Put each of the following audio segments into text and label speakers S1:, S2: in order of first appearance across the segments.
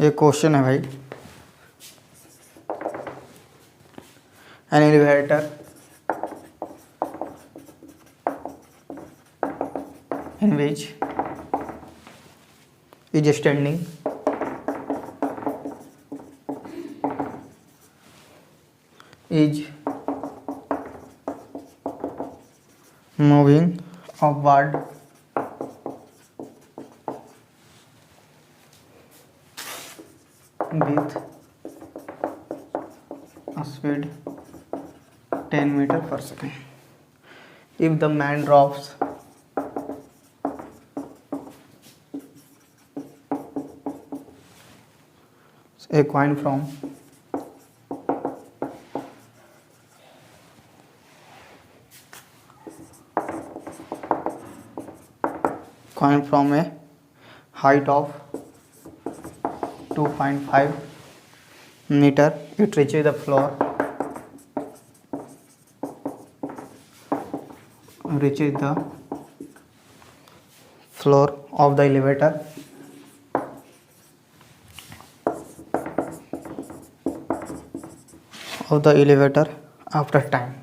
S1: एक क्वेश्चन है भाई, an elevator in which is standing is moving upward with a speed 10 meter per second. If the man drops a coin from a height of 2.5 meter, it reaches the floor of the elevator after time.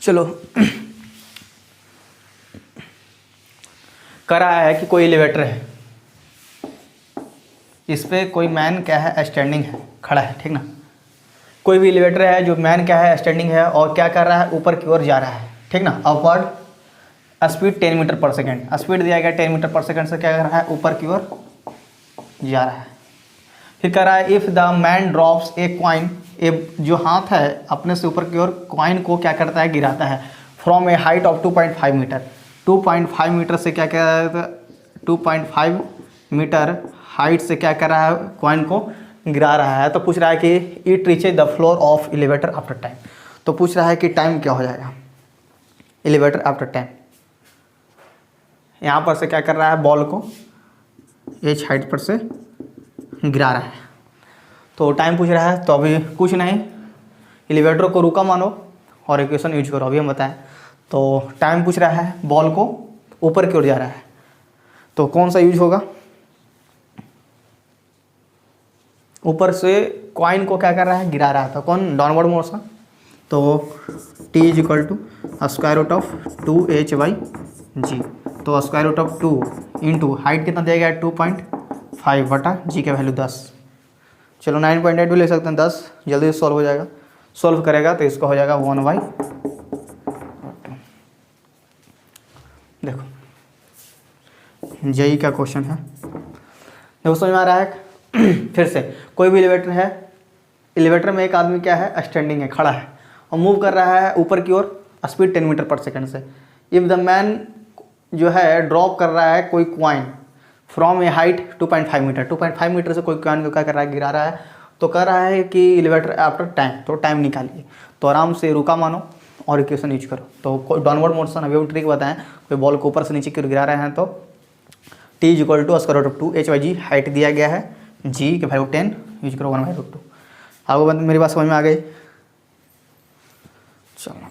S1: चलो, कह रहा है कि कोई elevator है, इस पे कोई मैन क्या है, स्टैंडिंग है, खड़ा है, ठीक ना। कोई भी एलिवेटर है जो मैन क्या है, स्टैंडिंग है और क्या कर रहा है, ऊपर की ओर जा रहा है, ठीक ना। Upward speed 10 metre per second, speed दिया गया 10 मीटर पर सेकेंड से क्या कर रहा है, ऊपर की ओर जा रहा है। फिर कह रहा है if the man drops A coin, जो हाथ है अपने से ऊपर की ओर क्वाइन को क्या करता है, गिराता है, from a height of 2.5 metre, 2.5 metre से क्या कह रहा है, 2.5 मीटर हाइट से क्या कर रहा है, क्वाइन को गिरा रहा है। तो पूछ रहा है कि it reaches the floor of elevator after time, तो पूछ रहा है कि टाइम क्या हो जाएगा, एलिवेटर आफ्टर टाइम। यहाँ पर से क्या कर रहा है, बॉल को एच हाइट पर से गिरा रहा है, तो टाइम पूछ रहा है। तो अभी कुछ नहीं, एलिवेटर को रुका मानो और इक्वेशन यूज करो, अभी हम बताएं। तो टाइम पूछ रहा है, बॉल को ऊपर की ओर जा रहा है, तो कौन सा यूज होगा, ऊपर से कॉइन को क्या कर रहा है, गिरा रहा था, कौन, डाउनवर्ड मोशन। तो T is equal to square root of 2h/g, तो square root of 2 into height कितना दिया गया है, 2.5 बटा g का वैल्यू 10। चलो 9.8 भी ले सकते हैं, 10 जल्दी से सॉल्व हो जाएगा। सॉल्व करेगा तो इसका हो जाएगा 1/2। देखो जेई का क्वेश्चन है, देखो समझ में आ रहा है। फिर से कोई भी एलिवेटर है, एलिवेटर में एक आदमी क्या है, स्टैंडिंग है, खड़ा है और मूव कर रहा है ऊपर की ओर स्पीड 10 मीटर पर सेकंड से। इफ़ द मैन जो है ड्रॉप कर रहा है कोई coin from a height 2.5 metre, 2.5 metre से कोई क्वाइन को क्या कर रहा है, गिरा रहा है। तो कह रहा है कि एलिवेटर आफ्टर टाइम, तो टाइम निकालिए। तो आराम से रुका मानो और इक्वेशन यूज करो। तो डाउनवर्ड मोशन अभी हम ट्रिक बताएं, कोई बॉल को ऊपर से नीचे की ओर गिरा रहे हैं तो T is equal to square root of 2h/g, height दिया गया है, g के वैल्यू 10, यूज करो 1/√2। आपको मेरी बात समझ में आ गई। चलो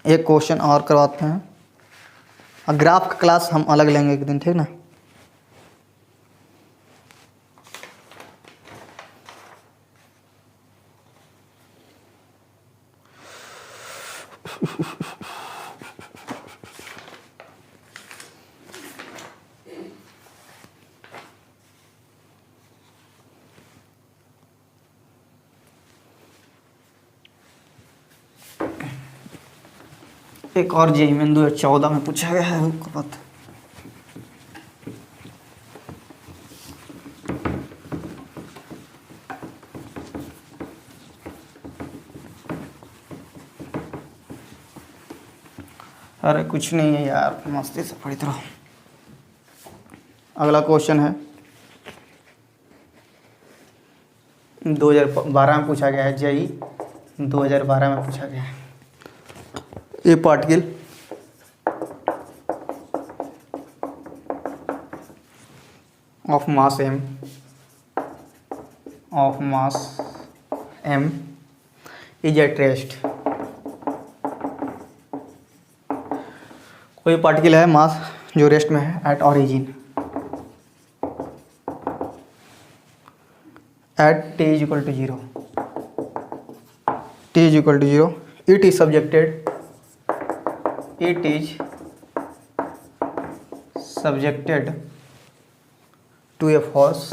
S1: एक क्वेश्चन और करवाते हैं। ग्राफ का क्लास हम अलग लेंगे एक दिन, ठीक ना। एक और जेईई में 2014 में पूछा गया है उसको पता। अरे कुछ नहीं है यार, मस्ती से पढ़ते रहो। अगला क्वेश्चन है 2012 में पूछा गया है, जेईई 2012 में पूछा गया है। A particle of mass m m is at rest. कोई पार्टिकल है मास जो रेस्ट में है at origin at t is equal to 0, t is equal to 0, it is subjected to a force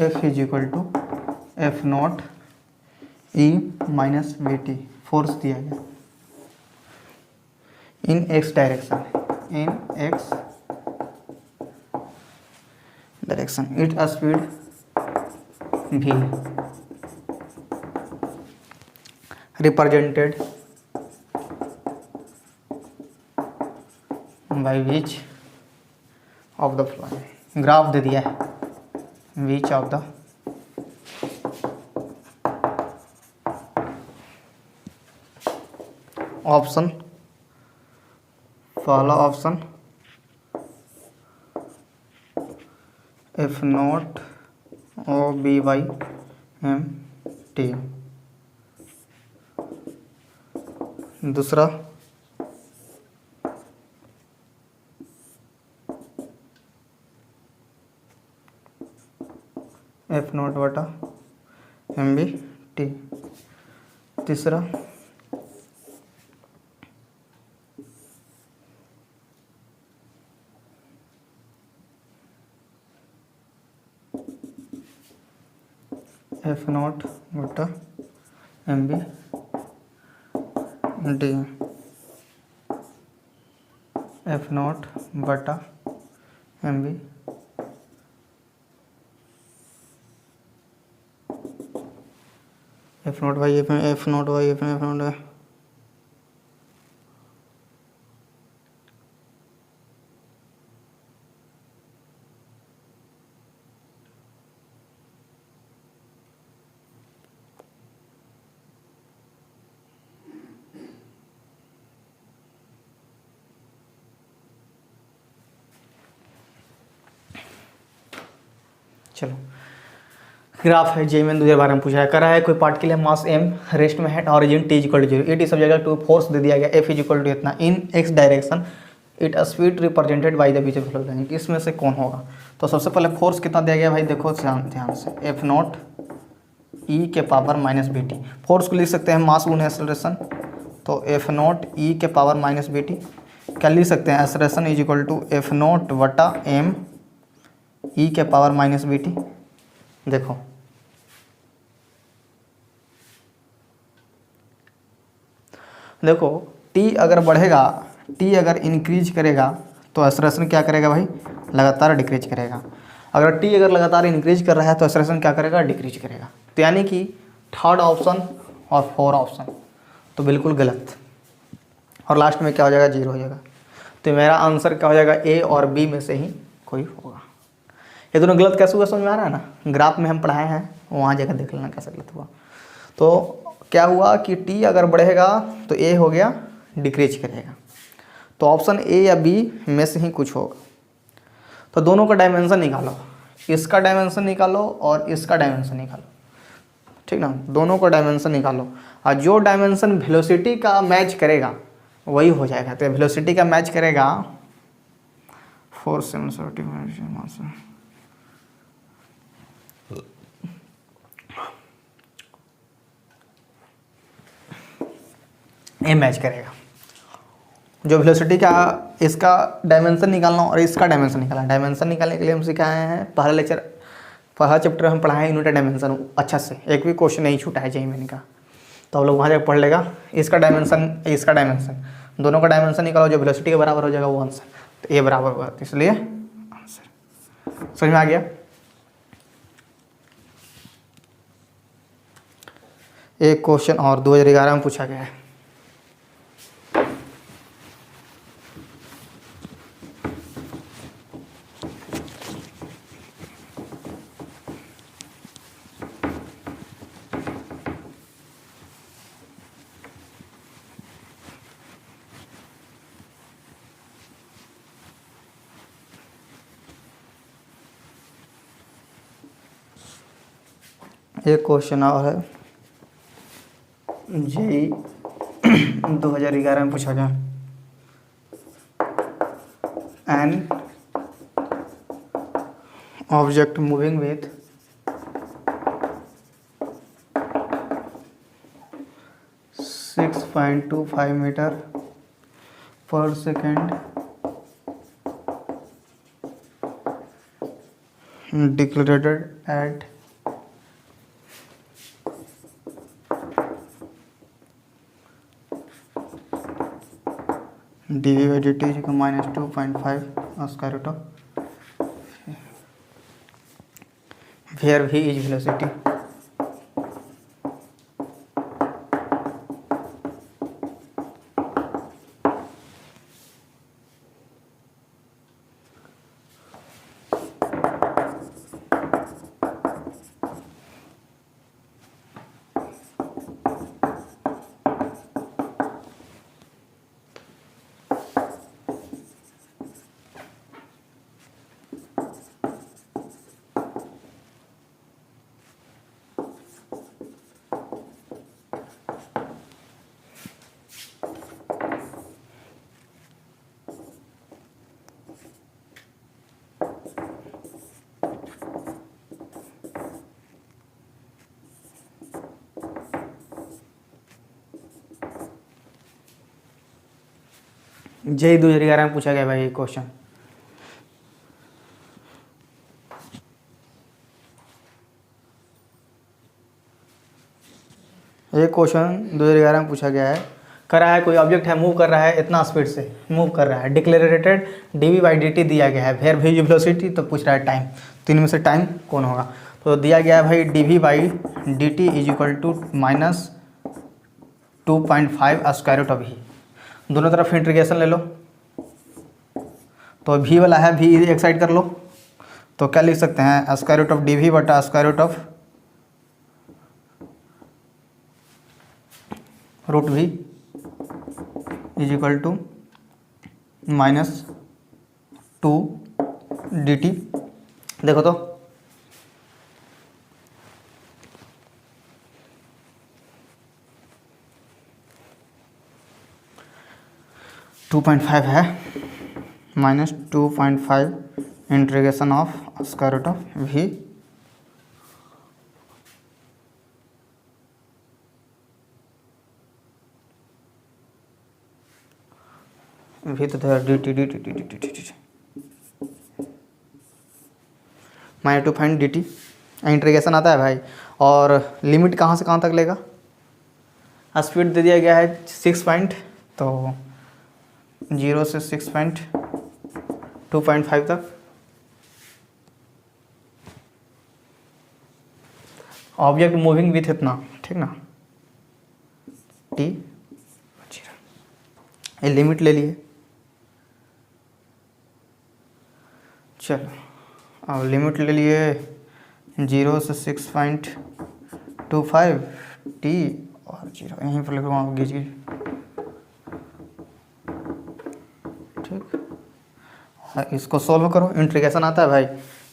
S1: F is equal to F not E minus V T. Force दिया गया in x direction, it speed v represented by which of the following. Graph दे दिया है which of the option, पहला option F not O B by M T, दूसरा F not बटा M B T, तीसरा F not बटा M B D, F not बटा M B F not by F not by F not चलो graph है जे में दूसरे बारे में पूछा है, करा है कोई पार्टिकल है मास m रेस्ट में है origin t equal to 0, it is subject to force दे दिया गया F इज इक्वल टू इतना in x direction, it speed represented by the बीच फ्लो लाइन। इसमें से कौन होगा? तो सबसे पहले फोर्स कितना दिया गया भाई, देखो ध्यान से, एफ नॉट ई के power minus B T. Force को लिख सकते हैं मास गुना एक्सेलरेशन, तो एफ नॉट ई के पावर माइनस बी टी। क्या लिख सकते हैं, acceleration is equal to F naught वटा एम ई के पावर माइनस बी टी। देखो देखो t अगर बढ़ेगा, t अगर इंक्रीज करेगा तो एक्सेलरेशन क्या करेगा भाई, लगातार डिक्रीज करेगा। अगर t अगर लगातार इंक्रीज कर रहा है तो एक्सेलरेशन क्या करेगा, डिक्रीज करेगा। तो यानी कि थर्ड ऑप्शन और फोर्थ ऑप्शन तो बिल्कुल गलत, और लास्ट में क्या हो जाएगा, 0 हो जाएगा। तो मेरा आंसर क्या हो जाएगा, ए और बी में से ही कोई होगा। ये दोनों गलत कैसे हुआ समझ में आ रहा है ना, ग्राफ में हम पढ़ाए हैं, वहाँ जगह देख लेना कैसे गलत हुआ। तो क्या हुआ कि t अगर बढ़ेगा तो a हो गया डिक्रीज करेगा, तो ऑप्शन ए या बी में से ही कुछ होगा। तो दोनों का डायमेंशन निकालो, इसका डायमेंशन निकालो और इसका डायमेंशन निकालो, ठीक ना, दोनों का डायमेंशन निकालो, और जो डायमेंशन वेलोसिटी का मैच करेगा वही हो जाएगा। तो वेलोसिटी का मैच करेगा 4775 ए मैच करेगा। जो वेलोसिटी का इसका डायमेंशन निकालना और इसका डायमेंशन निकालना, डायमेंशन निकालने के लिए हम सिखाए हैं पहला चैप्टर हम पढ़ाए यूनिट डायमेंशन अच्छा से, एक भी क्वेश्चन नहीं छूटा है जेईई मेन का, तो आप लोग वहाँ जाकर पढ़ लेगा। इसका डायमेंशन इसका डायमेंशन, दोनों का डायमेंशन निकालो, जो वेलोसिटी के बराबर हो जाएगा वो आंसर, तो ए बराबर होगा, तो इसलिए आंसर समझ में आ गया। एक क्वेश्चन और 2011 में पूछा गया है, एक क्वेश्चन और है, जी 2011 में पूछा गया। An object moving with 6.25 metre per second declarated at dv by dt is equal minus 2.5 square root of where v is velocity। JEE 2011 में पूछा गया भाई ये क्वेश्चन। ये क्वेश्चन 2011 में पूछा गया है। कर रहा है कोई ऑब्जेक्ट है, मूव कर रहा है, इतना स्पीड से मूव कर रहा है, डिक्लेरेटेड dv बाई dt दिया गया है, वेयर v वेलोसिटी, तो पूछ रहा है टाइम, तो इनमें से टाइम कौन होगा। तो दिया गया है भाई dv by dt is equal to minus 2.5 square root of v। दोनों तरफ इंटीग्रेशन ले लो, तो v वाला है, v एक साइड कर लो, तो क्या लिख सकते हैं, स्क्वायर रूट ऑफ dv बटा square root of root v is equal to minus 2 dt। देखो तो टू 2.5 है, minus 2.5 integration of square root of v भी तो था D T D T D D T T minus 2 D T integration आता है भाई। और लिमिट कहाँ से कहाँ तक लेगा, स्पीड दे दिया गया है 6 पॉइंट, तो 0 से 6.2.5 तक। ऑब्जेक्ट मूविंग विथ इतना, ठीक ना, टी, ये लिमिट ले लिए। चलो अब लिमिट ले लिए 0 से 6.25 टी और 0 यहीं पर लिखो, वहाँ घीच घीच, ठीक। हाँ, इसको सॉल्व करो, इंटीग्रेशन आता है भाई,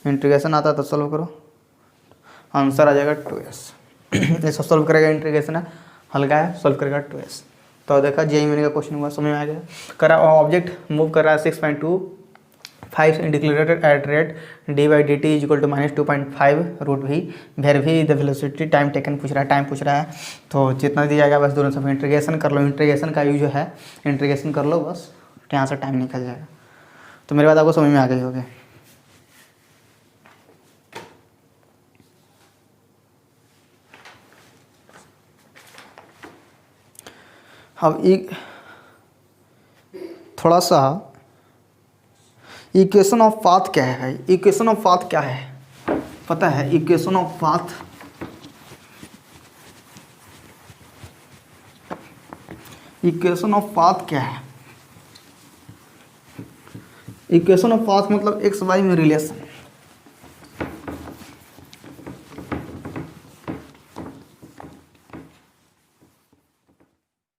S1: इंटीग्रेशन आता है तो सॉल्व करो, आंसर आ जाएगा 2s। इसको सॉल्व करेगा, इंटीग्रेशन है, हल्का है, सॉल्व करेगा 2s। तो देखा जेई मेन का क्वेश्चन हुआ, समझ में आ गया। करा ऑब्जेक्ट मूव कर रहा है 6.25 decelerated at rate D by D T is equal to minus 2.5 root V, where V the velocity, time taken पूछ रहा है, टाइम पूछ रहा है, तो जितना दिया जाएगा बस दोनों सब इंटीग्रेशन कर लो। इंटीग्रेशन का यूज जो है, इंटीग्रेशन कर लो बस, यहाँ से टाइम निकल जाएगा। तो मेरी बात आपको समझ में आ गई होगी। अब एक थोड़ा सा इक्वेशन ऑफ पाथ क्या है भाई, इक्वेशन ऑफ पाथ क्या है पता है, equation of path equation of path क्या है, इक्वेशन ऑफ पाथ मतलब एक्स वाई में रिलेशन।